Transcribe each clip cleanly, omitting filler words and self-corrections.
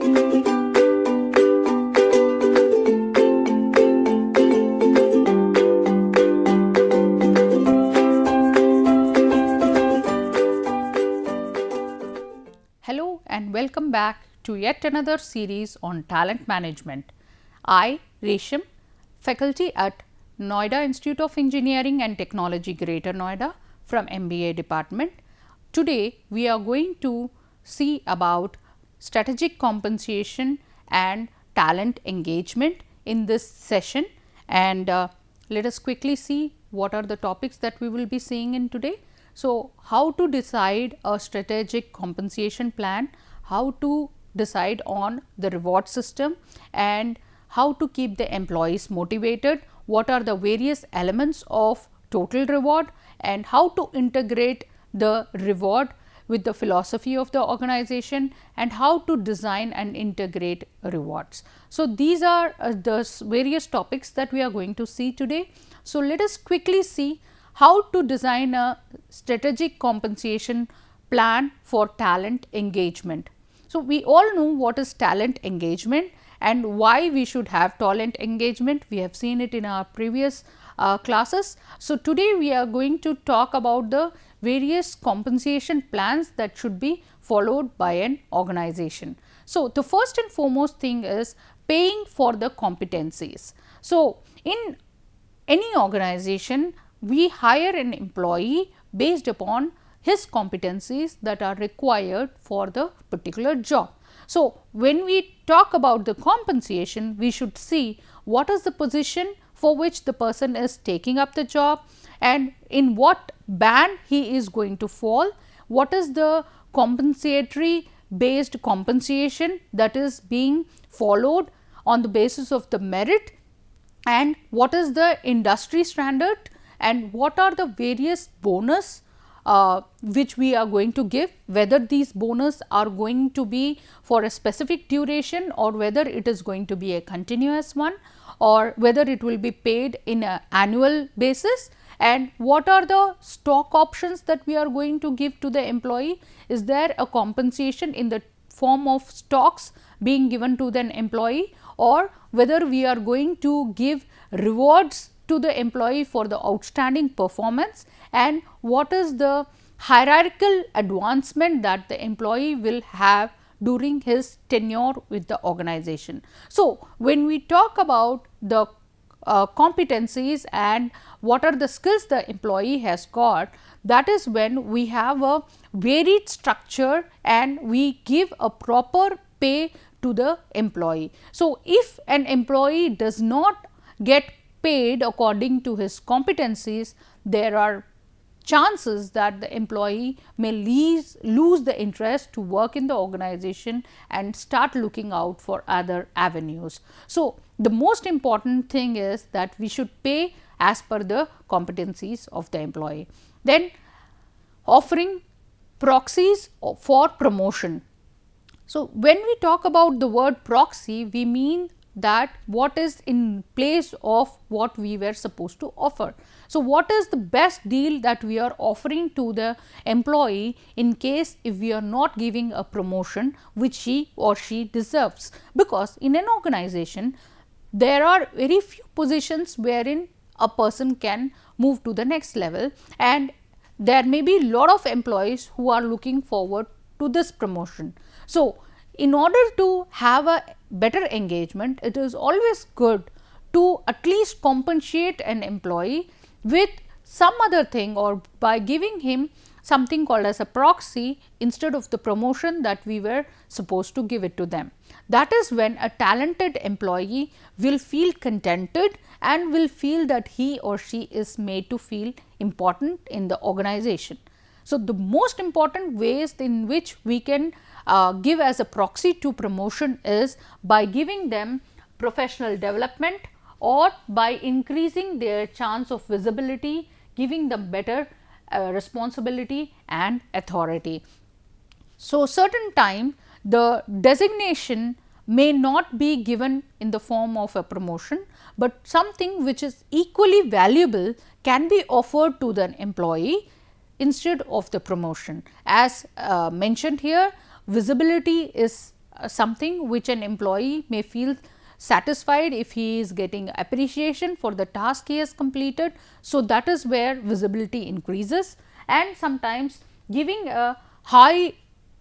Hello and welcome back to yet another series on talent management. I, Resham, faculty at Noida Institute of Engineering and Technology, Greater Noida from MBA department. Today, we are going to see about strategic compensation and talent engagement in this session, and let us quickly see what are the topics that we will be seeing in today. So, how to decide a strategic compensation plan, how to decide on the reward system, and how to keep the employees motivated, what are the various elements of total reward, and how to integrate the reward with the philosophy of the organization, and how to design and integrate rewards. So, these are the various topics that we are going to see today. So, let us quickly see how to design a strategic compensation plan for talent engagement. So, we all know what is talent engagement and why we should have talent engagement. We have seen it in our previous classes. So, today we are going to talk about the various compensation plans that should be followed by an organization. So, the first and foremost thing is paying for the competencies. So, in any organization, we hire an employee based upon his competencies that are required for the particular job. So, when we talk about the compensation, we should see what is the position for which the person is taking up the job and in what band he is going to fall, what is the compensatory based compensation that is being followed on the basis of the merit, and what is the industry standard, and what are the various bonus which we are going to give, whether these bonus are going to be for a specific duration or whether it is going to be a continuous one or whether it will be paid in an annual basis, and what are the stock options that we are going to give to the employee. Is there a compensation in the form of stocks being given to the employee, or whether we are going to give rewards to the employee for the outstanding performance, and what is the hierarchical advancement that the employee will have during his tenure with the organization. So, when we talk about the competencies and what are the skills the employee has got, that is when we have a varied structure and we give a proper pay to the employee. So, if an employee does not get paid according to his competencies, there are chances that the employee may lose the interest to work in the organization and start looking out for other avenues. So, the most important thing is that we should pay as per the competencies of the employee. Then offering proxies for promotion. So, when we talk about the word proxy, we mean that what is in place of what we were supposed to offer. So, what is the best deal that we are offering to the employee in case if we are not giving a promotion which he or she deserves, because in an organization there are very few positions wherein a person can move to the next level, and there may be a lot of employees who are looking forward to this promotion. So, in order to have a better engagement, it is always good to at least compensate an employee with some other thing or by giving him something called as a proxy instead of the promotion that we were supposed to give it to them. That is when a talented employee will feel contented and will feel that he or she is made to feel important in the organization. So, the most important ways in which we can give as a proxy to promotion is by giving them professional development or by increasing their chance of visibility, giving them better responsibility and authority. So, certain time the designation may not be given in the form of a promotion, but something which is equally valuable can be offered to the employee instead of the promotion. As mentioned here, visibility is something which an employee may feel satisfied if he is getting appreciation for the task he has completed. So, that is where visibility increases, and sometimes giving a high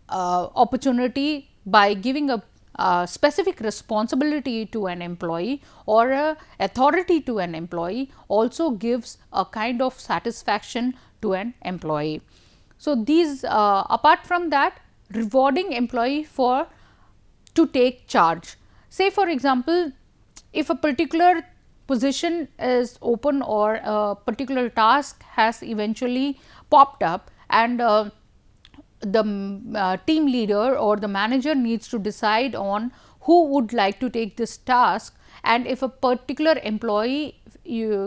opportunity by giving a specific responsibility to an employee or a authority to an employee also gives a kind of satisfaction to an employee. So, these apart from that, rewarding employee for to take charge. Say for example, if a particular position is open or a particular task has eventually popped up, and the team leader or the manager needs to decide on who would like to take this task, and if a particular employee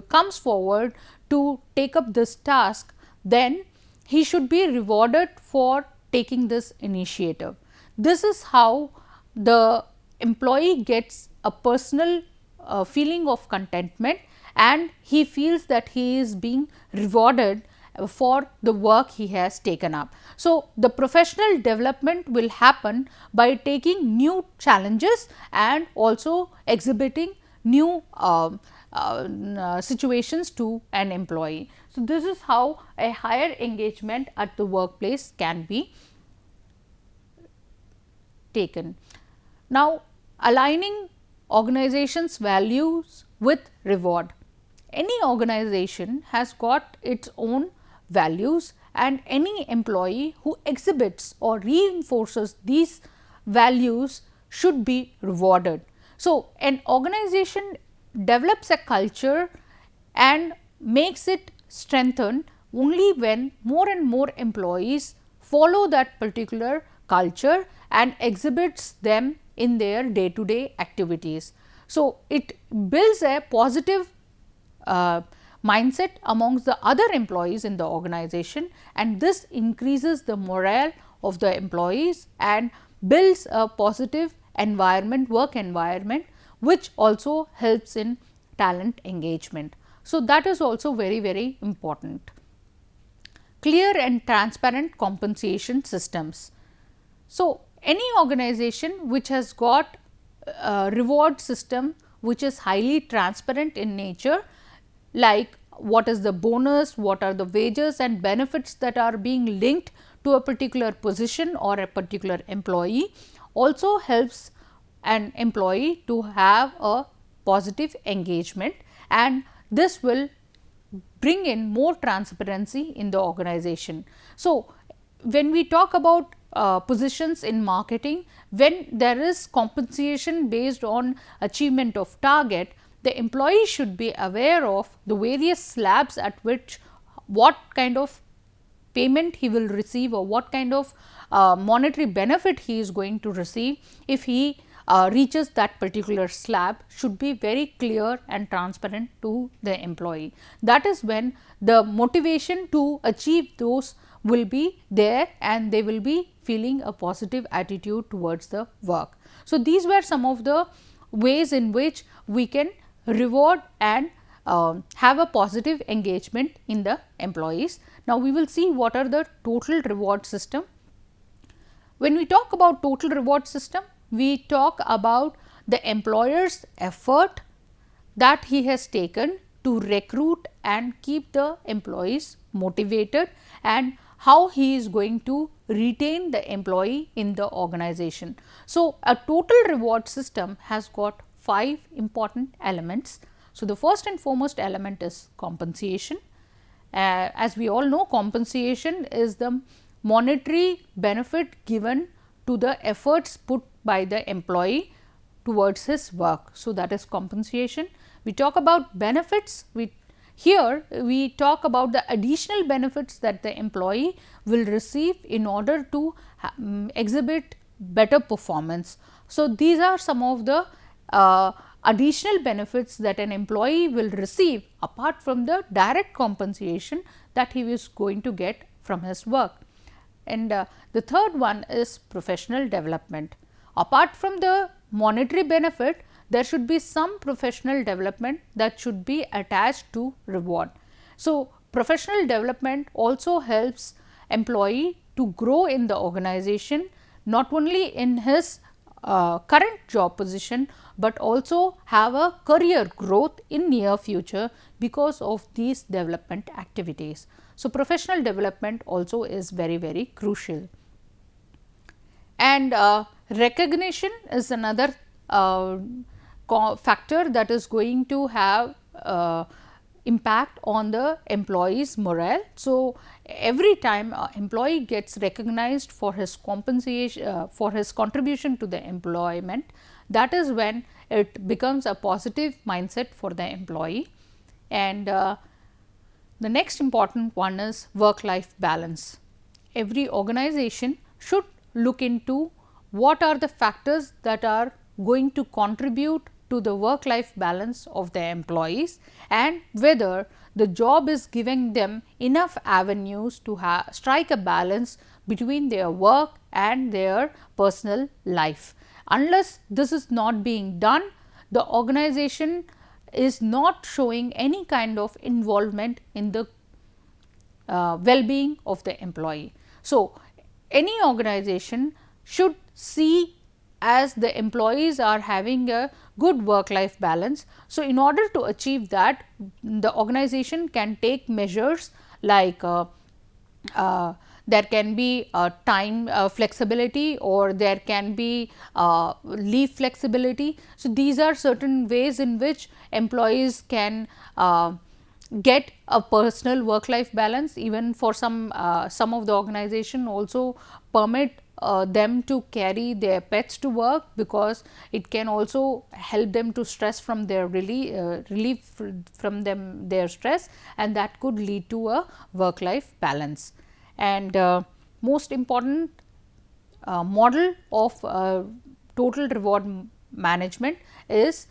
comes forward to take up this task, then he should be rewarded for taking this initiative. This is how the employee gets a personal feeling of contentment, and he feels that he is being rewarded for the work he has taken up. So, the professional development will happen by taking new challenges and also exhibiting new situations to an employee. So, this is how a higher engagement at the workplace can be taken. Now, aligning organization's values with reward. Any organization has got its own values, and any employee who exhibits or reinforces these values should be rewarded. So, an organization develops a culture and makes it strengthened only when more and more employees follow that particular culture and exhibits them in their day to day activities. So, it builds a positive mindset amongst the other employees in the organization, and this increases the morale of the employees and builds a positive environment, work environment, which also helps in talent engagement. So, that is also very important. Clear and transparent compensation systems. So, any organization which has got a reward system which is highly transparent in nature, like what is the bonus, what are the wages and benefits that are being linked to a particular position or a particular employee, also helps an employee to have a positive engagement, and this will bring in more transparency in the organization. So, when we talk about positions in marketing, when there is compensation based on achievement of target, the employee should be aware of the various slabs at which what kind of payment he will receive or what kind of monetary benefit he is going to receive if he reaches that particular slab should be very clear and transparent to the employee. That is when the motivation to achieve those will be there and they will be feeling a positive attitude towards the work. So, these were some of the ways in which we can reward and have a positive engagement in the employees. Now, we will see what are the total reward system. When we talk about total reward system, we talk about the employer's effort that he has taken to recruit and keep the employees motivated, and how he is going to retain the employee in the organization. So, a total reward system has got 5 important elements. So, the first and foremost element is compensation. As we all know, compensation is the monetary benefit given to the efforts put by the employee towards his work. So, that is compensation. We talk about benefits. Here we talk about the additional benefits that the employee will receive in order to exhibit better performance. So, these are some of the additional benefits that an employee will receive apart from the direct compensation that he is going to get from his work. And the third one is professional development. Apart from the monetary benefit, there should be some professional development that should be attached to reward. So, professional development also helps employee to grow in the organization, not only in his current job position, but also have a career growth in near future because of these development activities. So, professional development also is very crucial. And recognition is another factor that is going to have impact on the employee's morale. So, every time employee gets recognized for his compensation, for his contribution to the employment, that is when it becomes a positive mindset for the employee. And the next important one is work life balance. Every organization should look into what are the factors that are going to contribute to the work life balance of the employees, and whether the job is giving them enough avenues to strike a balance between their work and their personal life. Unless this is not being done, the organization is not showing any kind of involvement in the well-being of the employee. So, any organization should see as the employees are having a good work life balance. So, in order to achieve that, the organization can take measures like there can be time flexibility, or there can be leave flexibility. So, these are certain ways in which employees can get a personal work life balance. Even for some of the organization also permit them to carry their pets to work, because it can also help them to stress from their relief from them their stress, and that could lead to a work life balance. And most important model of total reward management is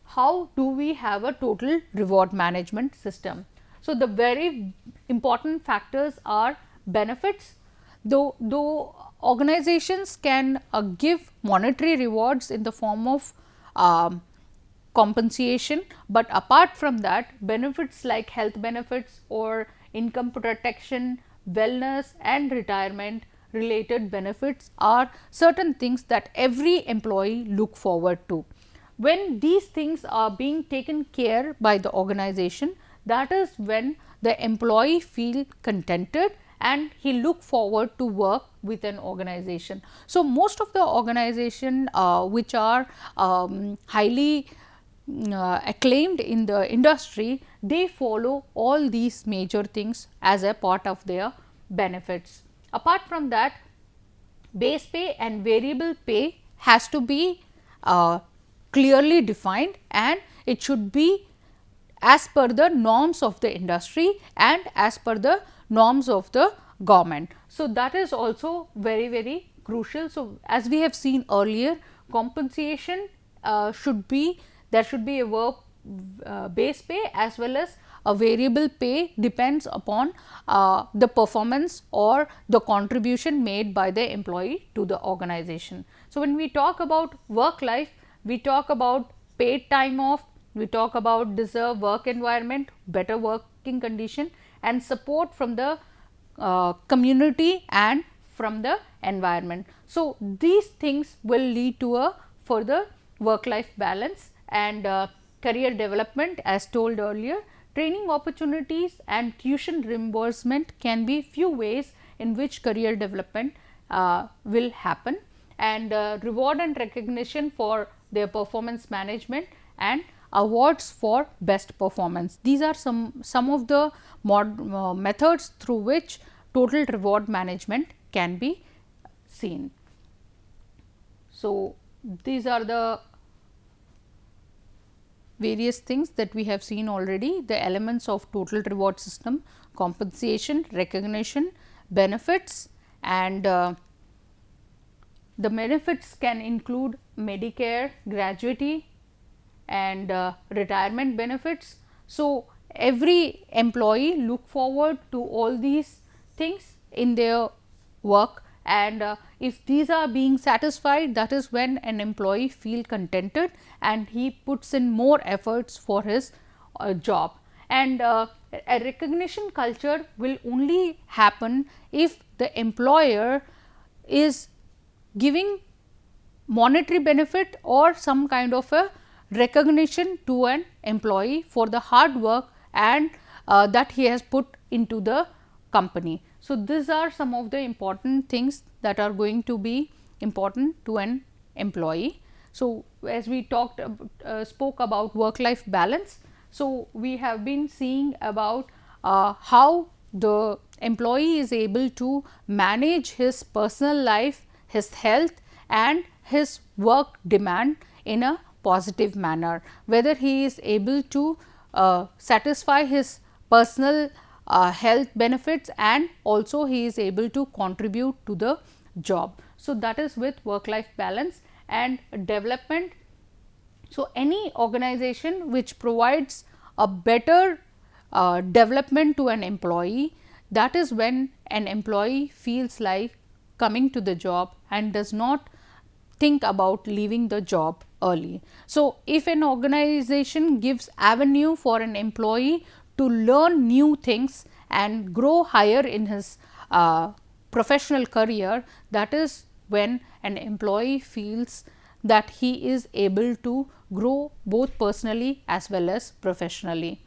how do we have a total reward management system. So, the very important factors are benefits. Though organizations can give monetary rewards in the form of compensation, but apart from that, benefits like health benefits or income protection, wellness and retirement related benefits are certain things that every employee look forward to. When these things are being taken care by the organization, that is when the employee feel contented and he look forward to work with an organization. So, most of the organization which are highly acclaimed in the industry, they follow all these major things as a part of their benefits. Apart from that, base pay and variable pay has to be clearly defined, and it should be as per the norms of the industry and as per the norms of the government. So, that is also very crucial. So, as we have seen earlier, compensation should be, there should be a base pay as well as a variable pay, depends upon the performance or the contribution made by the employee to the organization. So, when we talk about work life, we talk about paid time off, we talk about deserved work environment, better working condition and support from the community and from the environment. So, these things will lead to a further work life balance and career development. As told earlier, training opportunities and tuition reimbursement can be few ways in which career development will happen, and reward and recognition for their performance management and awards for best performance. These are some of the methods through which total reward management can be seen. So, these are the various things that we have seen already, the elements of total reward system: compensation, recognition, benefits, and the benefits can include Medicare, gratuity and retirement benefits. So, every employee look forward to all these things in their work, and if these are being satisfied, that is when an employee feel contented and he puts in more efforts for his job. And a recognition culture will only happen if the employer is giving monetary benefit or some kind of a recognition to an employee for the hard work and that he has put into the company. So, these are some of the important things that are going to be important to an employee. So, as we talked spoke about work life balance. So, we have been seeing about how the employee is able to manage his personal life, his health and his work demand in a positive manner, whether he is able to satisfy his personal health benefits and also he is able to contribute to the job. So, that is with work life balance and development. So, any organization which provides a better development to an employee, that is when an employee feels like coming to the job and does not think about leaving the job early. So, if an organization gives avenue for an employee to learn new things and grow higher in his professional career, that is when an employee feels that he is able to grow both personally as well as professionally.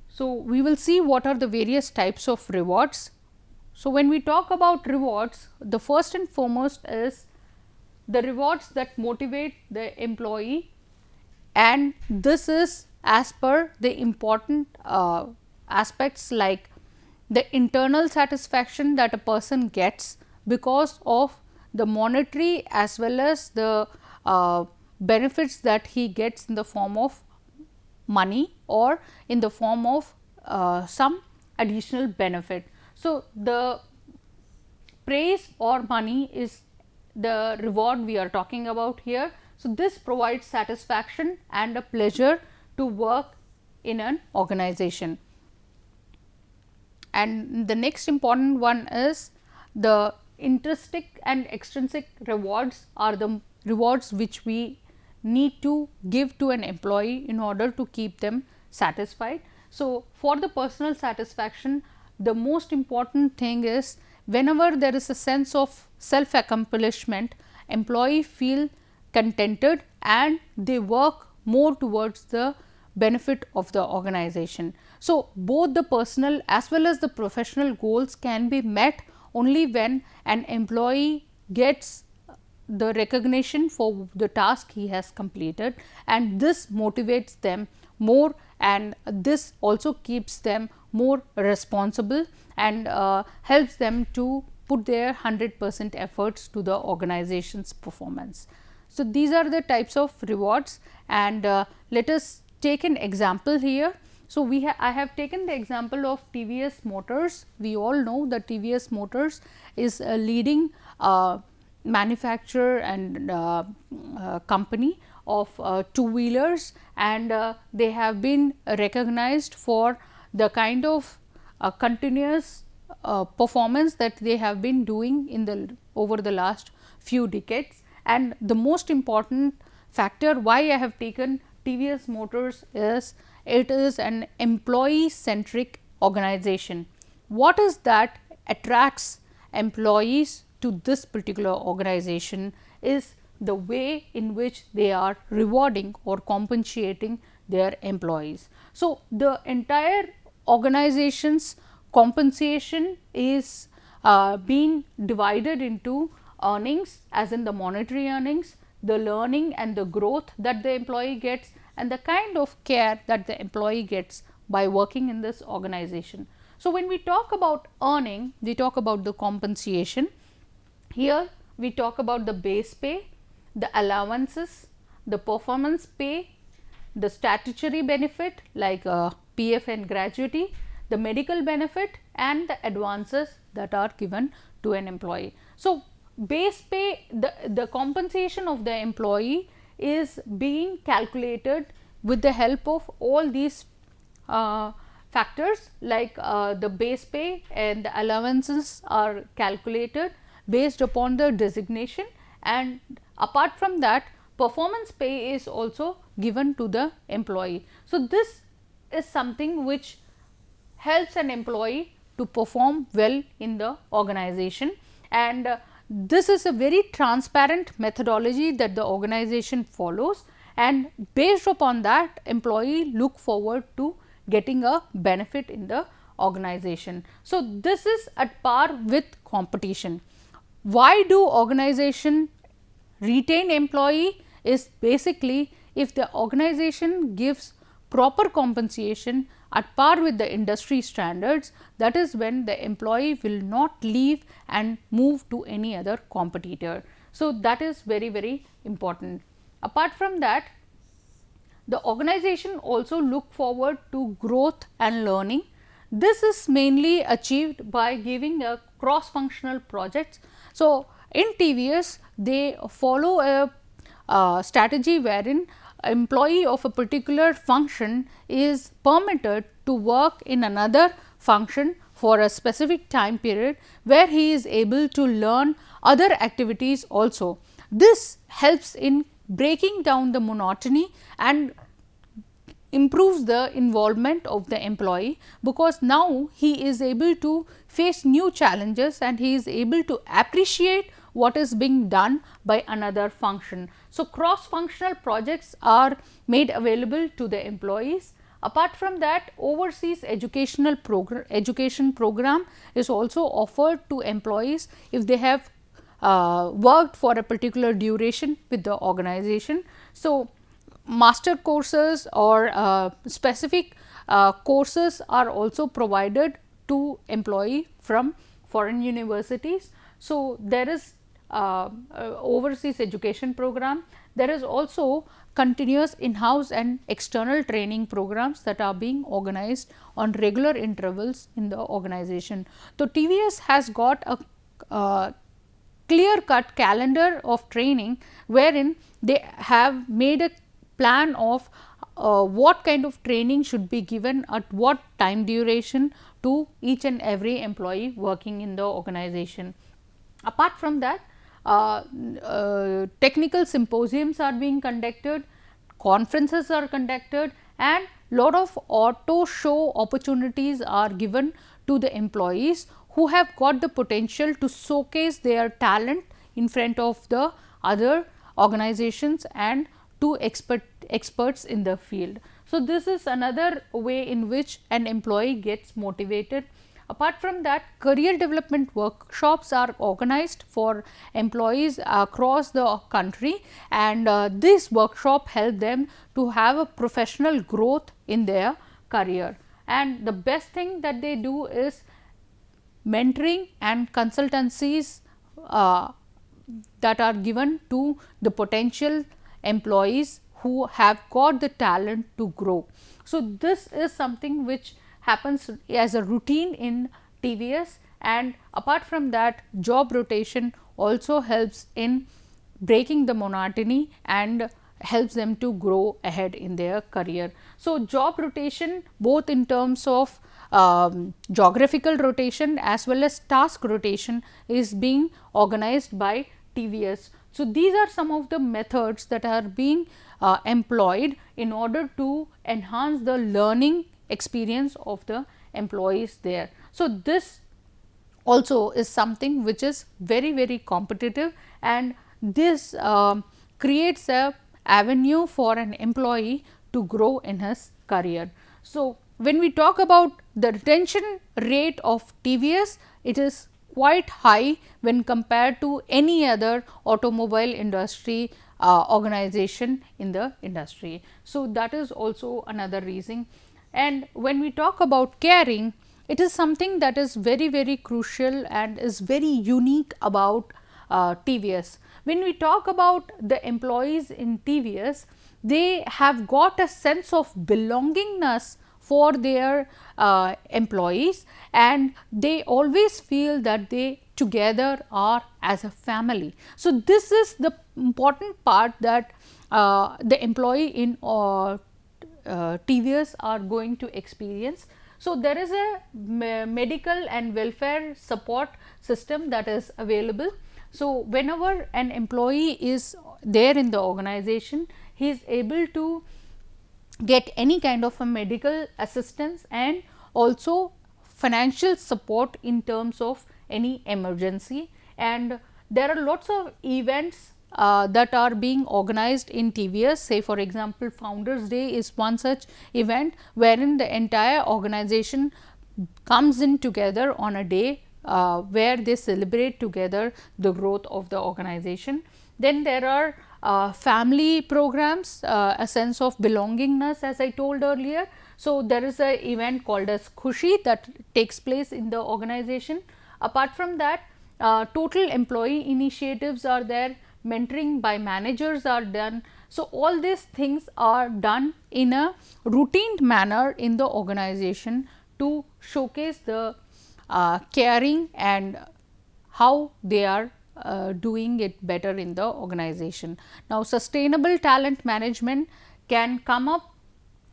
So, we will see what are the various types of rewards. So, when we talk about rewards, the first and foremost is the rewards that motivate the employee, and this is as per the important aspects like the internal satisfaction that a person gets because of the monetary as well as the benefits that he gets in the form of money or in the form of some additional benefit. So, the praise or money is the reward we are talking about here. So, this provides satisfaction and a pleasure to work in an organization. And the next important one is the intrinsic and extrinsic rewards are the rewards which we need to give to an employee in order to keep them satisfied. So, for the personal satisfaction, the most important thing is whenever there is a sense of self accomplishment, employee feel contented and they work more towards the benefit of the organization. So, both the personal as well as the professional goals can be met only when an employee gets the recognition for the task he has completed, and this motivates them more and this also keeps them more responsible and helps them to put their 100% efforts to the organization's performance. So, these are the types of rewards, and let us take an example here. So, I have taken the example of TVS Motors. We all know that TVS Motors is a leading manufacturer and company of two wheelers, and they have been recognized for the kind of continuous performance that they have been doing in the over the last few decades. And the most important factor why I have taken TVS Motors is it is an employee centric organization. What is that attracts employees to this particular organization is the way in which they are rewarding or compensating their employees. So, the entire organization's compensation is being divided into earnings, as in the monetary earnings, the learning and the growth that the employee gets, and the kind of care that the employee gets by working in this organization. So, when we talk about earning, we talk about the compensation. Here we talk about the base pay, the allowances, the performance pay, the statutory benefit like PF and gratuity, the medical benefit and the advances that are given to an employee. So, base pay, the compensation of the employee is being calculated with the help of all these factors like the base pay and the allowances are calculated based upon the designation, and apart from that performance pay is also given to the employee. So, this is something which helps an employee to perform well in the organization, and this is a very transparent methodology that the organization follows, and based upon that employee look forward to getting a benefit in the organization. So, this is at par with competition. Why do organization retain employee is basically if the organization gives proper compensation at par with the industry standards, that is when the employee will not leave and move to any other competitor. So, that is very, very important. Apart from that, the organization also look forward to growth and learning. This is mainly achieved by giving a cross functional projects. So, in TVS they follow a strategy wherein employee of a particular function is permitted to work in another function for a specific time period, where he is able to learn other activities also. This helps in breaking down the monotony and improves the involvement of the employee, because now he is able to face new challenges and he is able to appreciate what is being done by another function. So, cross functional projects are made available to the employees. Apart from that, overseas education program is also offered to employees if they have worked for a particular duration with the organization. So, master courses or specific courses are also provided to employee from foreign universities. So, there is overseas education program. There is also continuous in-house and external training programs that are being organized on regular intervals in the organization. So, TVS has got a clear cut calendar of training wherein they have made a plan of what kind of training should be given at what time duration to each and every employee working in the organization. Apart from that, technical symposiums are being conducted, conferences are conducted, and lot of auto show opportunities are given to the employees who have got the potential to showcase their talent in front of the other organizations and to experts in the field. So, this is another way in which an employee gets motivated. Apart from that, career development workshops are organized for employees across the country, and this workshop help them to have a professional growth in their career. And the best thing that they do is mentoring and consultancies that are given to the potential employees who have got the talent to grow. So, this is something which happens as a routine in TVS, and apart from that, job rotation also helps in breaking the monotony and helps them to grow ahead in their career. So, job rotation both in terms of geographical rotation as well as task rotation is being organized by TVS. So, these are some of the methods that are being employed in order to enhance the learning experience of the employees there. So, this also is something which is very, very competitive, and this creates a avenue for an employee to grow in his career. So, when we talk about the retention rate of TVS, it is quite high when compared to any other automobile industry organization in the industry. So, that is also another reason. And when we talk about caring, it is something that is very, very crucial and is very unique about TVS. When we talk about the employees in TVS, they have got a sense of belongingness for their employees, and they always feel that they together are as a family. So, this is the important part that the employee in TVS are going to experience. So, there is a medical and welfare support system that is available. So, whenever an employee is there in the organization, he is able to get any kind of a medical assistance and also financial support in terms of any emergency. And there are lots of events that are being organized in TVS. Say for example, Founders Day is one such event wherein the entire organization comes in together on a day where they celebrate together the growth of the organization. Then there are family programs, a sense of belongingness, as I told earlier. So, there is a event called as Khushi that takes place in the organization. Apart from that, total employee initiatives are there, mentoring by managers are done. So, all these things are done in a routine manner in the organization to showcase the caring and how they are doing it better in the organization. Now, sustainable talent management can come up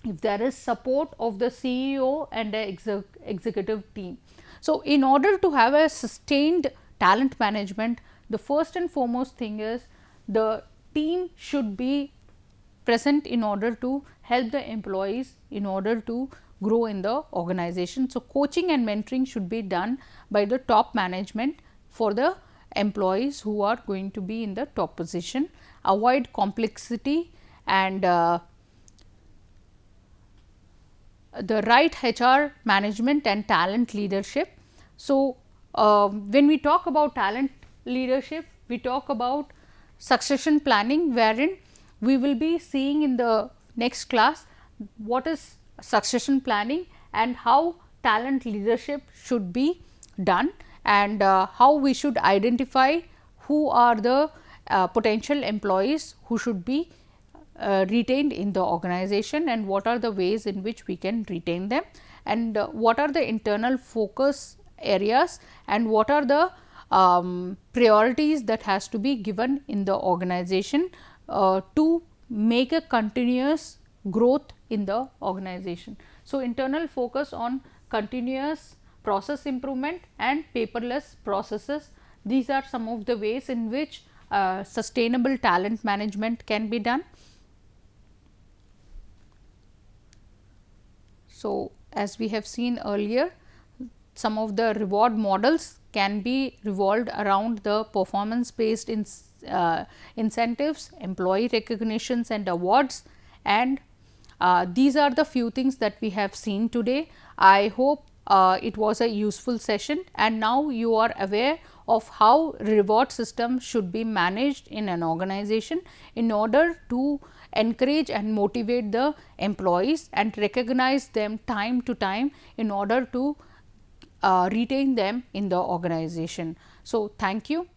if there is support of the CEO and the executive team. So, in order to have a sustained talent management, the first and foremost thing is the team should be present in order to help the employees in order to grow in the organization. So, coaching and mentoring should be done by the top management for the employees who are going to be in the top position. Avoid complexity and the right HR management and talent leadership. So, when we talk about talent leadership, we talk about succession planning, wherein we will be seeing in the next class what is succession planning and how talent leadership should be done, and how we should identify who are the potential employees who should be retained in the organization, and what are the ways in which we can retain them, and what are the internal focus areas, and what are the priorities that has to be given in the organization to make a continuous growth in the organization. So, internal focus on continuous process improvement and paperless processes, these are some of the ways in which sustainable talent management can be done. So, as we have seen earlier, some of the reward models can be revolved around the performance based incentives, employee recognitions and awards, and these are the few things that we have seen today. I hope it was a useful session, and now you are aware of how reward system should be managed in an organization in order to encourage and motivate the employees and recognize them time to time in order to retain them in the organization. So, thank you.